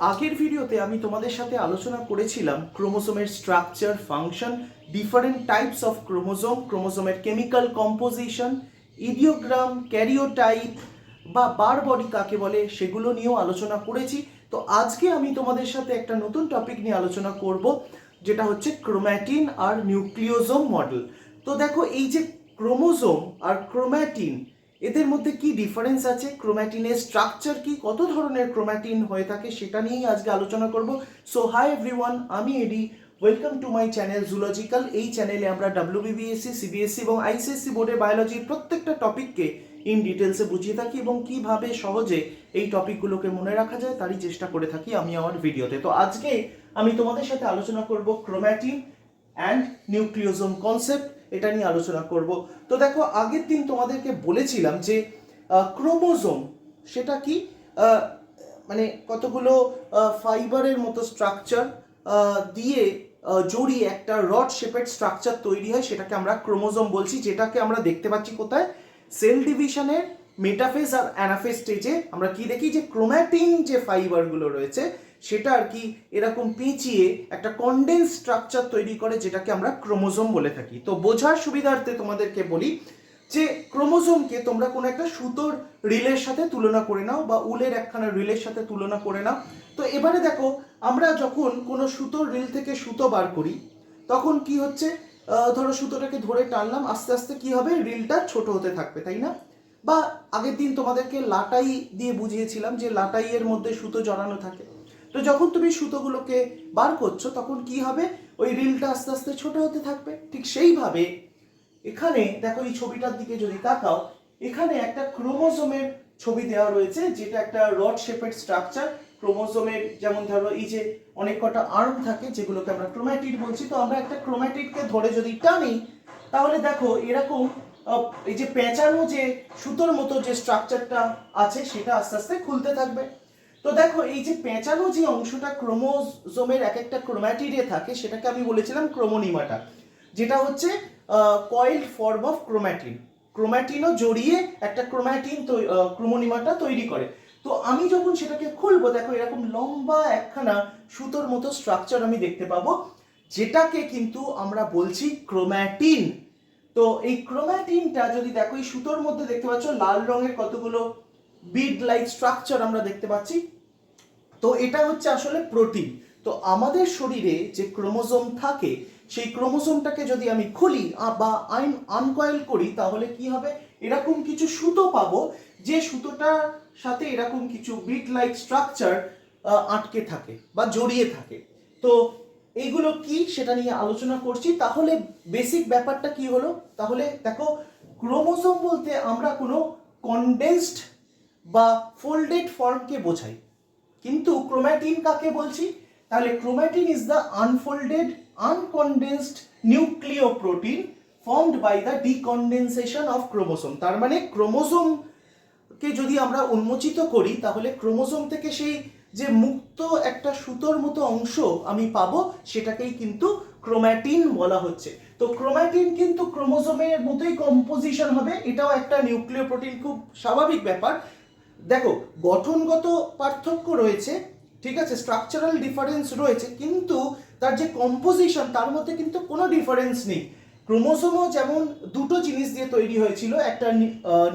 আগের ভিডিওতে আমি তোমাদের সাথে আলোচনা করেছিলাম ক্রোমোসোমের structure, function, different types of chromosome, ক্রোমোসোমের কেমিক্যাল কম্পোজিশন, ইডিওগ্রাম, ক্যারিওটাইপ বা বার বডি কাকে বলে সেগুলো নিয়েও আলোচনা করেছি। তো আজকে আমি তোমাদের সাথে একটা নতুন টপিক নিয়ে আলোচনা করব, যেটা হচ্ছে ক্রোম্যাটিন আর নিউক্লিওজোম মডেল। তো দেখো, এই যে ক্রোমোজোম আর ক্রোম্যাটিন, এদের মধ্যে কি ডিফারেন্স আছে, ক্রোম্যাটিনের স্ট্রাকচার কি, কত ধরনের ক্রোম্যাটিন হয়ে থাকে, সেটা নিয়েই আজকে আলোচনা করব। সো হাই এভরিওয়ান, আমি এডি, welcome to my channel zoological. এই চ্যানেলে আমরা WBBSC, CBSE এবং ICSE বোর্ডের বায়োলজির প্রত্যেকটা টপিককে ইন ডিটেলসে বুঝিয়ে থাকি এবং কিভাবে সহজে এই টপিকগুলোকে মনে রাখা যায় তারই চেষ্টা করে থাকি আমি আমার ভিডিওতে। তো আজকে আমি তোমাদের সাথে আলোচনা করব ক্রোম্যাটিন অ্যান্ড নিউক্লিওজোম কনসেপ্ট, এটা নিয়ে আলোচনা করব। তো দেখো, আগের দিন তোমাদেরকে বলেছিলাম যে ক্রোমোজোম সেটা কি, মানে কতগুলো ফাইবারের মতো স্ট্রাকচার দিয়ে জড়িয়ে একটা রড শেপেড স্ট্রাকচার তৈরি হয়, সেটাকে আমরা ক্রোমোজোম বলছি, যেটাকে আমরা দেখতে পাচ্ছি কোথায়, সেল ডিভিশনের মেটাফেজ আর অ্যানাফেজ স্টেজে। আমরা কি দেখি যে ক্রোম্যাটিন যে ফাইবারগুলো রয়েছে সেটা আর কি এরকম পেঁচিয়ে একটা কনডেন্স স্ট্রাকচার তৈরি করে, যেটাকে আমরা ক্রোমোজোম বলে থাকি। তো বোঝার সুবিধার্থে তোমাদেরকে বলি যে ক্রোমোজোমকে তোমরা কোনো একটা সুতোর রিলের সাথে তুলনা করে নাও বা উলের একখানা রিলের সাথে তুলনা করে নাও। তো এবারে দেখো, আমরা যখন কোনো সুতোর রিল থেকে সুতো বার করি তখন কি হচ্ছে, ধরো সুতোটাকে ধরে টানলাম, আস্তে আস্তে কি হবে, রিলটা ছোট হতে থাকবে, তাই না? বা আগের দিন তোমাদেরকে লাটাই দিয়ে বুঝিয়েছিলাম যে লাটাইয়ের মধ্যে সুতো জড়ানো থাকে। তো যখন তুমি সুতোগুলোকে বার করছো তখন কি হবে, ওই রিলটা আস্তে আস্তে ছোট হতে থাকবে। ঠিক সেইভাবে এখানে দেখো, এই ছবিটার দিকে যদি তাকাও, এখানে একটা ক্রোমোজোমের ছবি দেওয়া রয়েছে, যেটা একটা রড শেপেড স্ট্রাকচার। ক্রোমোজোমের যেমন ধরো এই যে অনেক কটা আর্ম থাকে, যেগুলোকে আমরা ক্রোম্যাটিড বলছি। তো আমরা একটা ক্রোম্যাটিডকে ধরে যদি টানি, তাহলে দেখো এরকম এই যে পেঁচানো যে সুতোর মতো যে স্ট্রাকচারটা আছে সেটা আস্তে আস্তে খুলতে থাকবে। তো দেখো, এই যে পেঁচানো যে অংশটা ক্রোমোজোমের এক একটা ক্রোম্যাটিডে থাকে, সেটাকে আমি বলেছিলাম ক্রোমোনিমাটা, যেটা হচ্ছে কয়েলড ফর্ম অফ ক্রোম্যাটিন। ক্রোম্যাটিনও জড়িয়ে একটা ক্রোমোনিমাটা তৈরি করে। তো আমি যখন সেটাকে খুলবো, দেখো এরকম লম্বা একখানা সুতোর মতো স্ট্রাকচার আমি দেখতে পাবো, যেটাকে কিন্তু আমরা বলছি ক্রোম্যাটিন। তো এই ক্রোম্যাটিনটা যদি দেখো, এই সুতোর মধ্যে দেখতে পাচ্ছ লাল রঙের কতগুলো বিড লাইক স্ট্রাকচার আমরা দেখতে পাচ্ছি। তো এটা হচ্ছে আসলে প্রোটিন। তো আমাদের শরীরে যে ক্রোমোজোম থাকে, সেই ক্রোমোজোমটাকে যদি আমি খুলি বা আনকয়েল করি, তাহলে কি হবে, এরকম কিছু সুতো পাবো, যে সুতোটার সাথে এরকম কিছু বিট লাইক স্ট্রাকচার আটকে থাকে বা জড়িয়ে থাকে। তো এইগুলো কি সেটা নিয়ে আলোচনা করছি। তাহলে বেসিক ব্যাপারটা কি হলো, তাহলে দেখো, ক্রোমোজোম বলতে আমরা কোনো কনডেন্সড বা ফোল্ডেড ফর্মকে বোঝাই, কিন্তু ক্রোম্যাটিন কাকে বলছি, তাহলে chromatin is the unfolded uncondensed nucleoprotein formed by the decondensation of chromosome. তার মানে ক্রোমোসোমকে যদি আমরা উন্মোচিত করি, তাহলে ক্রোমোসোম থেকে সেই যে মুক্ত একটা সুতোর মতো অংশ আমি পাবো, সেটাকেই কিন্তু ক্রোম্যাটিন বলা হচ্ছে। তো ক্রোম্যাটিন কিন্তু ক্রোমোসোমের মতোই কম্পোজিশন হবে, এটাও একটা নিউক্লিওপ্রোটিন, খুব স্বাভাবিক ব্যাপার। দেখো, গঠনগত পার্থক্য রয়েছে, ঠিক আছে, স্ট্রাকচারাল ডিফারেন্স রয়েছে, কিন্তু তার যে কম্পোজিশন তার মধ্যে কিন্তু কোনো ডিফারেন্স নেই। ক্রোমোসোমও যেমন দুটো জিনিস দিয়ে তৈরি হয়েছিল, একটা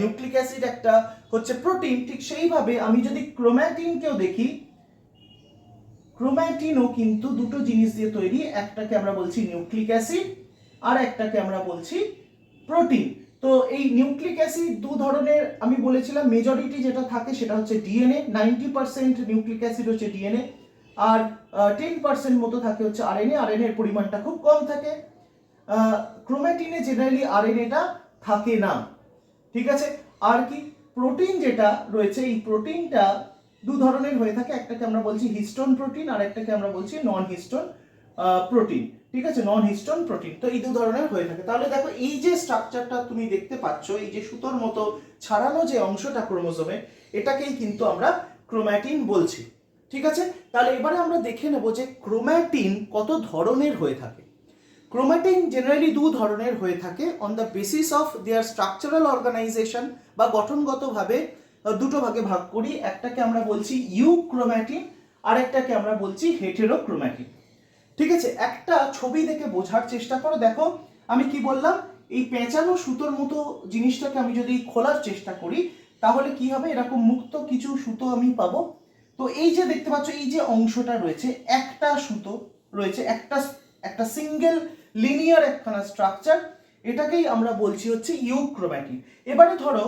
নিউক্লিক অ্যাসিড, একটা হচ্ছে প্রোটিন, ঠিক সেইভাবে আমি যদি ক্রোম্যাটিনকেও দেখি, ক্রোম্যাটিনও কিন্তু দুটো জিনিস দিয়ে তৈরি, একটাকে আমরা বলছি নিউক্লিক অ্যাসিড আর একটাকে আমরা বলছি প্রোটিন। তো এই নিউক্লিক অ্যাসিড দু ধরনের আমি বলেছিলাম, মেজরিটি যেটা থাকে সেটা হচ্ছে ডিএনএ, 90% নিউক্লিক অ্যাসিড হচ্ছে ডিএনএ, আর 10% মতো থাকে হচ্ছে আরএনএ। আরএনএ এর পরিমাণটা খুব কম থাকে। ক্রোম্যাটিনে জেনারেলি আরএনএটা থাকে না, ঠিক আছে। আর কি, প্রোটিন যেটা রয়েছে, এই প্রোটিনটা দু ধরনের হয়ে থাকে, একটাকে আমরা বলছি হিস্টোন প্রোটিন আর একটাকে আমরা বলছি নন হিস্টোন প্রোটিন, ঠিক আছে, নন হিস্টোন প্রোটিন। তো এই দু ধরনের হয়ে থাকে। তাহলে দেখো, এই যে স্ট্রাকচারটা তুমি দেখতে পাচ্ছ, এই যে সুতোর মতো ছাড়ানো যে অংশটা ক্রোমোজোমে, এটাকেই কিন্তু আমরা ক্রোম্যাটিন বলছি, ঠিক আছে। তাহলে এবারে আমরা দেখে নেব যে ক্রোম্যাটিন কত ধরনের হয়ে থাকে। ক্রোম্যাটিন জেনারেলি দু ধরনের হয়ে থাকে on the basis of their structural organisation, বা গঠনগতভাবে দুটো ভাগে ভাগ করি। একটাকে আমরা বলছি ইউক্রোম্যাটিন আর একটাকে আমরা বলছি হেটেরোক্রোম্যাটিন। ঠিক আছে, একটা ছবি দেখে বোঝার চেষ্টা করো। দেখো আমি কি বললাম, এই পেঁচানো সুতোর মতো জিনিসটাকে আমি যদি খোলার চেষ্টা করি তাহলে কি হবে, এরকম মুক্ত কিছু সুতো আমি পাবো। তো এই যে দেখতে পাচ্ছ এই যে অংশটা রয়েছে, একটা সুতো রয়েছে, একটা একটা সিঙ্গেল লিনিয়ার একখানা স্ট্রাকচার, এটাকেই আমরা বলছি হচ্ছে ইউক্রোম্যাটিন। এবারে ধরো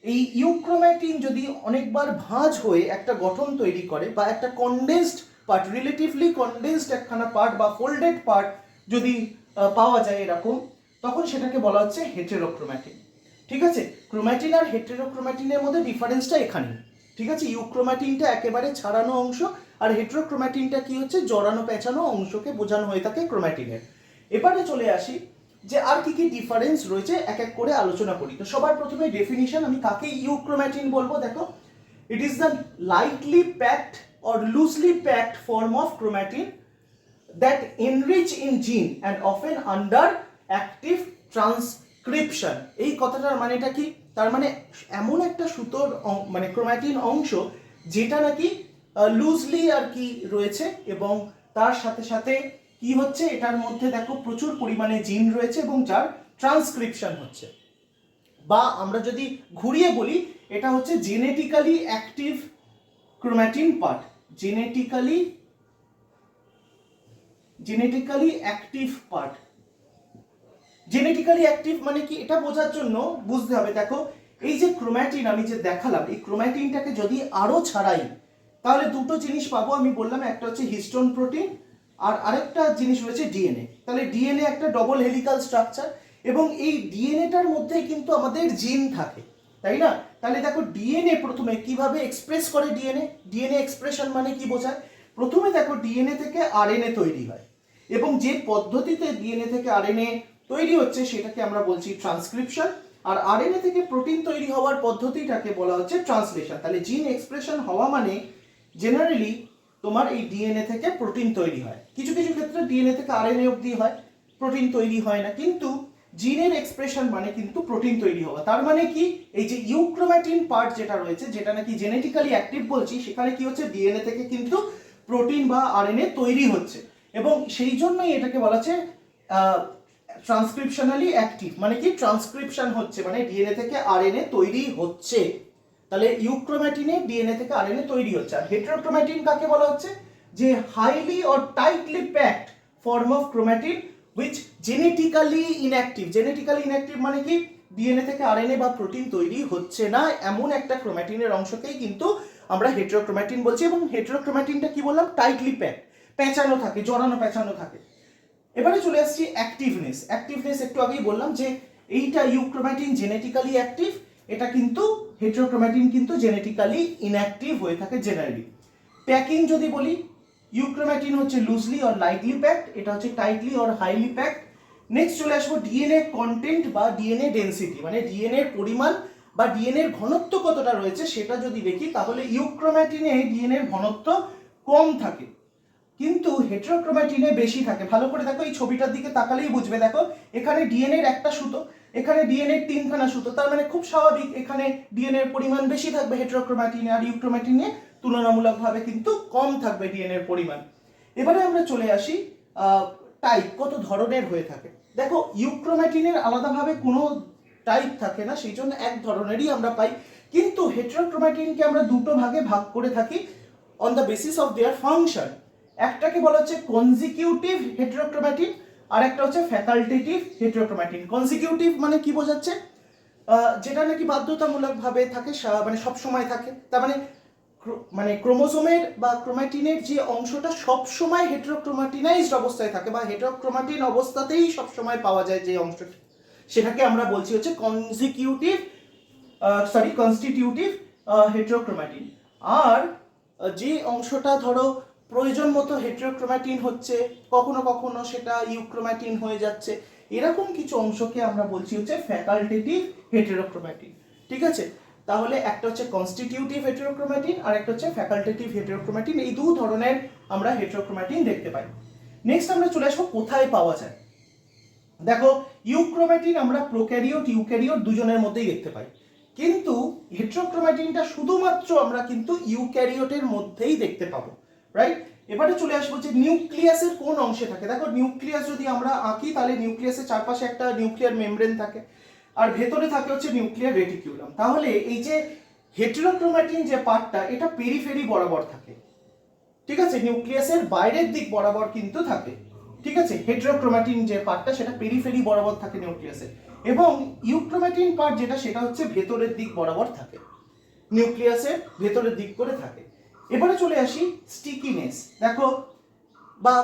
এই ইউক্রোম্যাটিন যদি অনেকবার ভাঁজ হয়ে একটা গঠন তৈরি করে বা একটা কনডেন্সড পার্ট, রিলেটিভলি কনডেন্সড একখানা পার্ট বা ফোল্ডেড পার্ট যদি পাওয়া যায় এরকম, তখন সেটাকে বলা হচ্ছে হেটেরোক্রোম্যাটিন। ঠিক আছে, ক্রোম্যাটিন আর হেটেরোক্রোম্যাটিনের মধ্যে ডিফারেন্সটা এখানে। ঠিক আছে, ইউক্রোম্যাটিনটা একেবারে ছাড়ানো অংশ, আর হেটেরোক্রোম্যাটিনটা কি হচ্ছে, জড়ানো পেঁচানো অংশকে বোঝানো হয়ে থাকে ক্রোম্যাটিনের। এবারে চলে আসি যে আর কি কি ডিফারেন্স রয়েছে, এক এক করে আলোচনা করি। তো সবার প্রথমে ডেফিনিশন, আমি কাকে ইউক্রোম্যাটিন বলবো। দেখো, it is the lightly packed or loosely packed form of chromatin that enrich in gene and often under active transcription। এই কথাটার মানেটা কি, তার মানে এমন একটা সুতোর মানে ক্রোম্যাটিন অংশ যেটা নাকি লুজলি আর কি রয়েছে, এবং তার সাথে সাথে কি হচ্ছে, এটার মধ্যে দেখো প্রচুর পরিমাণে জিন রয়েছে এবং যার ট্রান্সক্রিপশন হচ্ছে, বা আমরা যদি ঘুরিয়ে বলি এটা হচ্ছে genetically active chromatin part. Genetically active part. Genetically active মানে কি, এটা বোঝার জন্য বুঝতে হবে, দেখো এই যে ক্রোম্যাটিন আমি যে দেখালাম, এই ক্রোম্যাটিনটাকে যদি আরো ছাড়াই তাহলে দুটো জিনিস পাবো। আমি বললাম একটা হচ্ছে হিস্টোন প্রোটিন, আর আরেকটা জিনিস রয়েছে ডিএনএ। তাহলে ডিএনএ একটা ডবল হেলিক্যাল স্ট্রাকচার, এবং এই ডিএনএটার মধ্যে কিন্তু আমাদের জিন থাকে, তাই না? তাহলে দেখো ডিএনএ প্রথমে কিভাবে এক্সপ্রেস করে, ডিএনএ এক্সপ্রেশন মানে কি বোঝায়, প্রথমে দেখো ডিএনএ থেকে আরএনএ তৈরি হয়, এবং যে পদ্ধতিতে ডিএনএ থেকে আরএনএ তৈরি হচ্ছে সেটাকে আমরা বলছি ট্রান্সক্রিপশন, আর আরএনএ থেকে প্রোটিন তৈরি হওয়ার পদ্ধতিটাকে বলা হচ্ছে ট্রান্সলেশন। তাহলে জিন এক্সপ্রেশন হওয়া মানে জেনারেলি তোমার এই ডিএনএ থেকে প্রোটিন তৈরি হয়, কিছু কিছু ক্ষেত্রে ডিএনএ থেকে আরএনএ অবধি হয়, প্রোটিন তৈরি হয় না, কিন্তু জিনের এক্সপ্রেশন মানে কিন্তু প্রোটিন তৈরি হওয়া। তার মানে কি, এই যে ইউক্রোম্যাটিন পার্ট যেটা রয়েছে, যেটা নাকি জেনেটিক্যালি অ্যাক্টিভ বলছি, সেখানে কি হচ্ছে, ডিএনএ থেকে কিন্তু প্রোটিন বা আরএনএ তৈরি হচ্ছে, এবং সেই জন্যই এটাকে বলা হচ্ছে ট্রান্সক্রিপশনালি অ্যাক্টিভ। মানে কি, ট্রান্সক্রিপশন হচ্ছে মানে ডিএনএ থেকে আরএনএ তৈরি হচ্ছে। তাহলে ইউক্রোম্যাটিনে ডিএনএ থেকে আরএনএ তৈরি হচ্ছে। আর হেটেরোক্রোম্যাটিন কাকে বলা হচ্ছে, যে highly or tightly packed form of chromatin which genetically inactive। Genetically inactive মানে কি, ডিএনএ থেকে আরএনএ বা প্রোটিন তৈরি হচ্ছে না, এমন একটা ক্রোম্যাটিনের অংশকেই কিন্তু আমরা হেটেরোক্রোম্যাটিন বলছি। এবং হেটেরোক্রোম্যাটিনটা কি বললাম, টাইটলি প্যাকড, পেঁচানো থাকে, জড়ানো পেঁচানো থাকে। এবারে চলে আসছি অ্যাক্টিভনেস। অ্যাক্টিভনেস একটু আগেই বললাম যে এইটা ইউক্রোম্যাটিন জেনেটিক্যালি অ্যাক্টিভ, এটা কিন্তু হেটেরোক্রোম্যাটিন কিন্তু জেনেটিক্যালি ইনঅ্যাক্টিভ হয়ে থাকে জেনারেলি। প্যাকিং যদি বলি, ইউক্রোম্যাটিন হচ্ছে লুজলি অর লাইটলি প্যাকড, এটা হচ্ছে tightly or highly packed. Next চলে আসবো ডিএনএ কন্টেন্ট বা ডিএনএ ডেনসিটি, মানে ডিএনএ এর পরিমাণ বা ডিএনএ এর ঘনত্ব কতটা রয়েছে সেটা যদি দেখি, তাহলে ইউক্রোম্যাটিনে ডিএনএ এর ঘনত্ব কম থাকে, কিন্তু হেটেরোক্রোম্যাটিনে বেশি থাকে। ভালো করে দেখো, এই ছবিটার দিকে তাকালেই বুঝবে। দেখো এখানে ডিএনএ এর একটা সুতো, এখানে ডিএনএ এর তিনখানা সুতো, তার মানে খুব স্বাভাবিক এখানে ডিএনএ এর পরিমাণ বেশি থাকবে হেটেরোক্রোম্যাটিনে, আর ইউক্রোম্যাটিনে তুলনামূলকভাবে কিন্তু কম থাকবে ডিএনএ এর পরিমাণ। এবারে আমরা চলে আসি টাইপ, কত ধরনের হয়ে থাকে। দেখো ইউক্রোম্যাটিনের আলাদাভাবে কোনো টাইপ থাকে না, সেই জন্য এক ধরনেরই আমরা পাই, কিন্তু হেটেরোক্রোম্যাটিনকে আমরা দুটো ভাগে ভাগ করে থাকি on the basis of their function. একটাকে বলা হচ্ছে কনজিকিউটিভ হেটেরোক্রোম্যাটিন, আর একটা হচ্ছে ফ্যাকাল্টেটিভ হেটেরোক্রোম্যাটিন। কনজিকিউটিভ মানে কি বোঝাচ্ছে, যেটা নাকি বাধ্যতামূলকভাবে থাকে, মানে সব সময় থাকে, তার মানে ক্রোমোজোমের বা ক্রোম্যাটিনের যে অংশটা সব সময় হেটেরোক্রোম্যাটিনাইজড অবস্থায় থাকে বা হেটেরোক্রোম্যাটিন অবস্থাতেই সব সময় পাওয়া যায় যে অংশটা, সেটাকে আমরা বলছি হচ্ছে কনস্টিটিউটিভ হেটেরোক্রোম্যাটিন। আর যে অংশটা ধরো প্রয়োজন মতো হেটেরোক্রোম্যাটিন হচ্ছে, কখনো কখনো সেটা ইউক্রোম্যাটিন হয়ে যাচ্ছে, এরকম কিছু অংশকে আমরা বলছি হচ্ছে ফ্যাকাল্টেটিভ হেটেরোক্রোম্যাটিন। ঠিক আছে, তাহলে একটা হচ্ছে কনস্টিটিউটিভ হেটেরোক্রোম্যাটিন আর একটা হচ্ছে ফ্যাকাল্টেটিভ হেটেরোক্রোম্যাটিন, এই দু ধরনের আমরা হেটেরোক্রোম্যাটিন দেখতে পাই। নেক্সট আমরা চলে আসবো কোথায় পাওয়া যায়। দেখো ইউক্রোম্যাটিন আমরা প্রোক্যারিওট ইউক্যারিওট দুজনের মধ্যেই দেখতে পাই, কিন্তু হেটেরোক্রোম্যাটিনটা শুধুমাত্র আমরা কিন্তু ইউক্যারিওটের মধ্যেই দেখতে পাবো। রাইট? এবারে চলে আসবো যে নিউক্লিয়াসের কোন অংশে থাকে। দেখো নিউক্লিয়াস যদি আমরা আঁকি তাহলে নিউক্লিয়াসের চারপাশে একটা নিউক্লিয়ার মেমব্রেন থাকে, আর ভেতরে থাকে হচ্ছে নিউক্লিয়ার রেটিকুলাম। তাহলে এই যে হেটেরোক্রোমাটিন যে পার্টটা, এটা পেরিফেরি বরাবর থাকে, ঠিক আছে, নিউক্লিয়াসের বাইরের দিক বরাবর কিন্তু থাকে, ঠিক আছে। হেটেরোক্রোমাটিন যে পার্টটা সেটা পেরিফেরি বরাবর থাকে নিউক্লিয়াসের, এবং ইউক্রোমাটিন পার্ট যেটা সেটা হচ্ছে ভেতরের দিক বরাবর থাকে, নিউক্লিয়াসের ভেতরের দিক করে থাকে। এবারে চলে আসি স্টিকিনেস। দেখো বা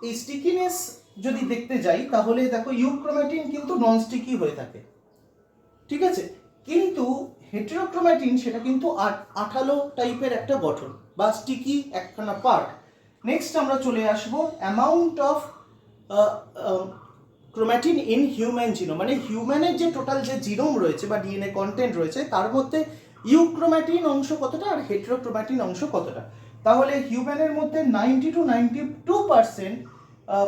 এই স্টিকিনেস যদি দেখতে যাই তাহলে দেখো ইউক্রোমাটিন কিন্তু নন স্টিকি হয়ে থাকে, ঠিক আছে, কিন্তু হেটেরোক্রোমাটিন সেটা কিন্তু আঠালো টাইপের একটা গঠন বা স্টিকি একখানা পার্ট। নেক্সট আমরা চলে আসবো amount of chromatin in human genome, মানে হিউম্যানের যে টোটাল যে জিনোম রয়েছে বা ডিএনএ কন্টেন্ট রয়েছে তার মধ্যে ইউক্রোমাটিন অংশ কতটা আর হেটেরোক্রোমাটিন অংশ কতটা। তাহলে হিউম্যানের মধ্যে 90 to 92%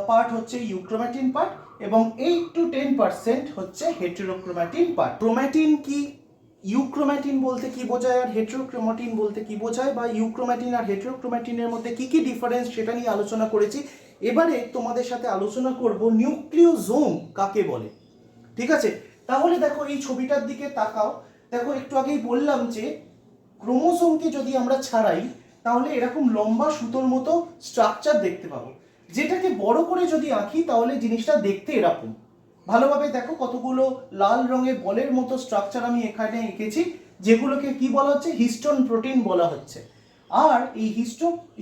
পার্ট হচ্ছে ইউক্রোমাটিন পার্ট এবং 8 to 10% হচ্ছে হেটেরোক্রোমাটিন পার্ট। ক্রোমাটিন কি, ইউক্রোমাটিন বলতে কি বোঝায় আর হেটেরোক্রোমাটিন বলতে কি বোঝায়, বা ইউক্রোমাটিন আর হেটেরোক্রোমাটিনের মধ্যে কি কি ডিফারেন্স সেটা নিয়ে আলোচনা করেছি। এবারে তোমাদের সাথে আলোচনা করব নিউক্লিওজোম কাকে বলে, ঠিক আছে। তাহলে দেখো এই ছবিটার দিকে তাকাও, দেখো একটু আগেই বললাম যে ক্রোমোসোমকে যদি আমরা ছাড়াই তাহলে এরকম লম্বা সুতোর মতো স্ট্রাকচার দেখতে পাবো, যেটাকে বড় করে যদি আঁকি তাহলে জিনিসটা দেখতে এরকম। ভালোভাবে দেখো কতগুলো লাল রঙের বলের মতো স্ট্রাকচার আমি এখানে এঁকেছি, যেগুলোকে কি বলা হচ্ছে, হিস্টোন প্রোটিন বলা হচ্ছে। আর এই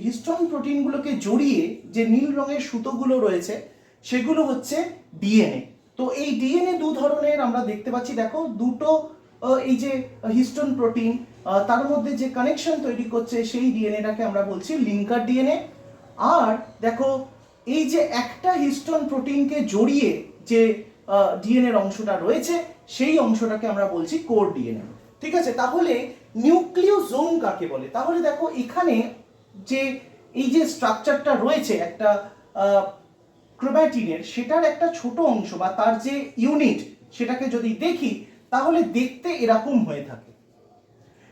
হিস্টোন প্রোটিনগুলোকে জড়িয়ে যে নীল রঙের সুতোগুলো রয়েছে সেগুলো হচ্ছে ডিএনএ। তো এই ডিএনএ দু ধরনের আমরা দেখতে পাচ্ছি, দেখো দুটো এই যে হিস্টোন প্রোটিন তার মধ্যে যে কানেকশন তৈরি করছে সেই ডিএনএটাকে আমরা বলছি লিঙ্কার ডিএনএ। আর দেখো এই যে একটা হিস্টোন প্রোটিনকে জড়িয়ে যে ডিএনএর অংশটা রয়েছে সেই অংশটাকে আমরা বলছি কোর ডিএনএ, ঠিক আছে। তাহলে নিউক্লিওজোম কাকে বলে, তাহলে দেখো এখানে যে এই যে স্ট্রাকচারটা রয়েছে একটা ক্রোমাটিনের, সেটার একটা ছোট অংশ বা তার যে ইউনিট সেটাকে যদি দেখি তাহলে দেখতে এরকম হয়ে থাকে,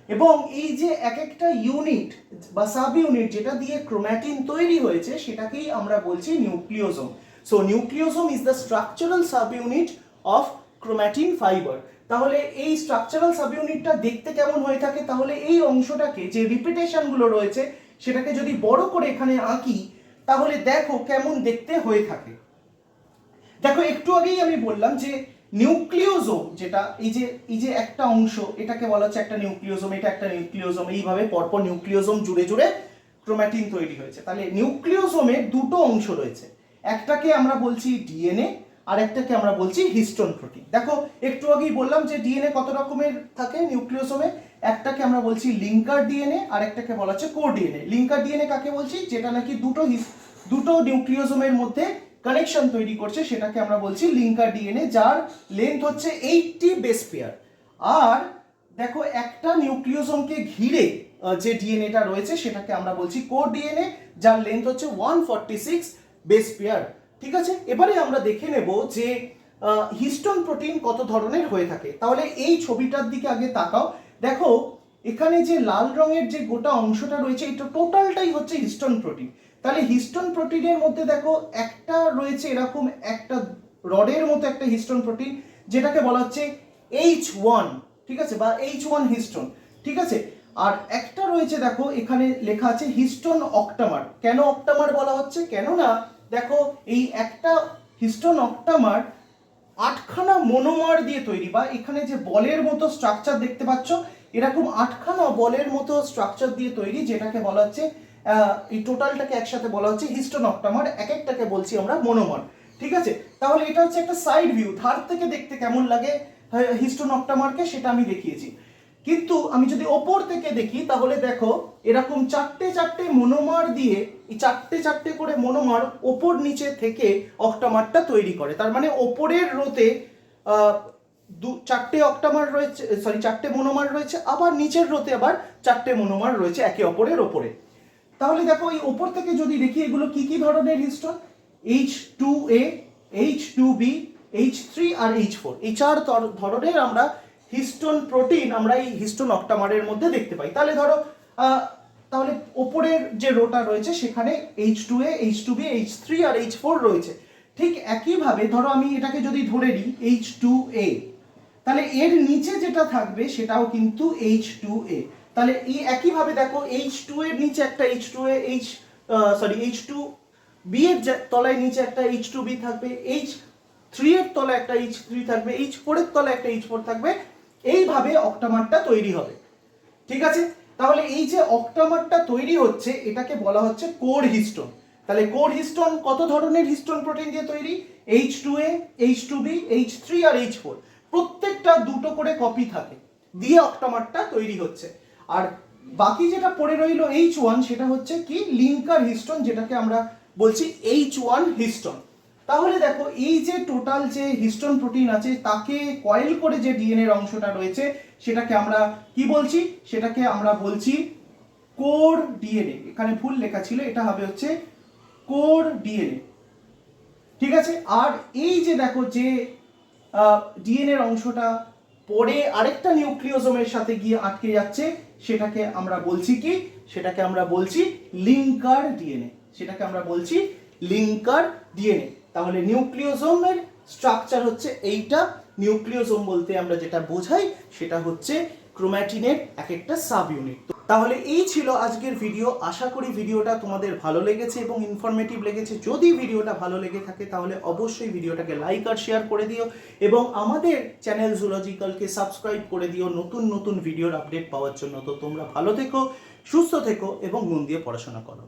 এবং এই যে এক একটা ইউনিট বা সাব ইউনিট যেটা দিয়ে ক্রোমাটিন তৈরি হয়েছে সেটাকেই আমরা বলছি nucleosome. So nucleosome is the structural sub unit of chromatin fibre. তাহলে এই স্ট্রাকচারাল সাব ইউনিটটা দেখতে কেমন হয়ে থাকে, তাহলে এই অংশটাকে যে রিপিটেশনগুলো রয়েছে সেটাকে যদি বড় করে এখানে আঁকি তাহলে দেখো কেমন দেখতে হয়ে থাকে। দেখো একটু আগেই আমি বললাম যে নিউক্লিওজোম যেটা এই যে একটা অংশ, এটাকে বলা হচ্ছে একটা নিউক্লিওজোম, এটা একটা নিউক্লিওজোম, এইভাবে পরপর নিউক্লিওজোম জুড়ে জুড়ে ক্রোমাটিন তৈরি হয়েছে। তাহলে নিউক্লিওজোমের দুটো অংশ রয়েছে, একটাকে আমরা বলছি ডিএনএ আর একটাকে আমরা বলছি হিস্টোন প্রোটিন। দেখো একটু আগেই বললাম যে ডিএনএ কত রকমের থাকে নিউক্লিওজোমে, একটাকে আমরা বলছি লিঙ্কার ডিএনএ আর একটাকে বলা হচ্ছে কোর ডিএনএ। লিঙ্কার ডিএনএ কাকে বলছি, যেটা নাকি দুটো নিউক্লিওজোমের মধ্যে কানেকশন তৈরি করছে সেটাকে আমরা বলছি লিঙ্কার ডিএনএ, যার লেন্থ হচ্ছে 80 বেস পেয়ার। আর দেখো একটা নিউক্লিওজোমকে ঘিরে যে ডিএনএটা রয়েছে সেটাকে আমরা বলছি কোর ডিএনএ, যার লেন্থ হচ্ছে 146 বেস পেয়ার, ঠিক আছে। এবারে আমরা দেখে নেব যে হিস্টোন প্রোটিন কত ধরনের হয়ে থাকে। তাহলে এই ছবিটার দিকে আগে তাকাও, দেখো এখানে যে লাল রঙের যে গোটা অংশটা রয়েছে এটা টোটালটাই হচ্ছে হিস্টোন প্রোটিন। তাহলে হিস্টোন প্রোটিনের মধ্যে দেখো একটা রয়েছে এরকম একটা রডের মতো একটা হিস্টোন প্রোটিন, যেটাকে বলা হচ্ছে H1, ঠিক আছে, বা H1 হিস্টোন, ঠিক আছে। আর একটা রয়েছে দেখো এখানে লেখা আছে হিস্টোন অক্টামার। কেন অক্টামার বলা হচ্ছে, কেননা দেখো এই একটা হিস্টোন অক্টামার 8খানা মনোমার দিয়ে তৈরি, বা এখানে যে বলের মতো স্ট্রাকচার দেখতে পাচ্ছ এরকম 8খানা বলের মতো স্ট্রাকচার দিয়ে তৈরি, যেটাকে বলা হচ্ছে এই টোটালটাকে একসাথে বলা হচ্ছে হিস্টোন অক্টামার, এক একটাকে বলছি আমরা মনোমার, ঠিক আছে। তাহলে এটা হচ্ছে একটা সাইড ভিউ, ধার থেকে দেখতে কেমন লাগে হিস্টোন অক্টামারকে সেটা আমি দেখিয়েছি। কিন্তু আমি যদি ওপর থেকে দেখি তাহলে দেখো এরকম চারটে চারটে মনোমার দিয়ে, এই চারটে চারটে করে মনোমার ওপর নিচে থেকে অক্টামারটা তৈরি করে। তার মানে ওপরের রোতে চারটে অক্টামার রয়েছে, চারটে মনোমার রয়েছে, আবার নিচের রোতে আবার চারটে মনোমার রয়েছে একে অপরের ওপরে। তাহলে দেখো এই ওপর থেকে যদি দেখি এগুলো কি কি ধরনের হিস্টোন, H2A, H2B, H3 আর H4, এই চার ধরনের আমরা হিস্টোন প্রোটিন আমরা এই হিস্টোন অক্টামারের মধ্যে দেখতে পাই। তাহলে ধরো তাহলে ওপরের যে রোটা রয়েছে সেখানে H2A, H2B, H3 আর H4 রয়েছে। ঠিক একইভাবে ধরো আমি এটাকে যদি ধরে নিই H2A, তাহলে এর নিচে যেটা থাকবে সেটাও কিন্তু H2A। তাহলে এই একইভাবে দেখো H2 এর নিচে একটা H2A, H2B এর তলায় নিচে একটা H2B থাকবে, H3 এর তলায় একটা H3 থাকবে, H4 এর তলায় একটা H4 থাকবে। এইভাবে অক্টামারটা তৈরি হবে। ঠিক আছে, তাহলে এই যে অক্টামারটা তৈরি হচ্ছে এটাকে বলা হচ্ছে কোর হিস্টোন। তাহলে কোর হিস্টোন কত ধরনের হিস্টোন প্রোটিন দিয়ে তৈরি? H2A, H2B, H3 আর H4, প্রত্যেকটা দুটো করে কপি থাকে দিয়ে অক্টামারটা তৈরি হচ্ছে। আর বাকি যেটা পড়ে রইল H1, সেটা হচ্ছে কি লিঙ্কার হিস্টোন, যেটাকে আমরা বলছি H1 হিস্টোন। তাহলে দেখো এই যে টোটাল যে হিস্টোন প্রোটিন আছে তাকে কয়েল করে যে ডিএনএ এর অংশটা রয়েছে সেটাকে আমরা কি বলছি? সেটাকে আমরা বলছি কোর ডিএনএ। এখানে ভুল লেখা ছিল, এটা হবে হচ্ছে কোর ডিএনএ। ঠিক আছে, আর এই যে দেখো যে ডিএনএ এর অংশটা পরে আরেকটা নিউক্লিওজোমের সাথে গিয়ে আটকে যাচ্ছে সেটাকে আমরা বলছি কি? সেটাকে আমরা বলছি লিঙ্কার ডিএনএ। সেটাকে আমরা বলছি লিঙ্কার ডিএনএ। তাহলে নিউক্লিওজোমের স্ট্রাকচার হচ্ছে এইটা। নিউক্লিওজোম বলতে আমরা যেটা বোঝাই সেটা হচ্ছে ক্রোম্যাটিনের এক একটা সাব ইউনিট। তাহলে এই ছিল আজকের ভিডিও। আশা করি ভিডিওটা তোমাদের ভালো লেগেছে এবং ইনফরমেটিভ লেগেছে। যদি ভিডিওটা ভালো লেগে থাকে তাহলে অবশ্যই ভিডিওটাকে লাইক আর শেয়ার করে দিও এবং আমাদের চ্যানেল জুলজিক্যালকে সাবস্ক্রাইব করে দিও নতুন নতুন ভিডিওর আপডেট পাওয়ার জন্য। তো তোমরা ভালো থেকো, সুস্থ থেকো এবং মন দিয়ে পড়াশোনা করো।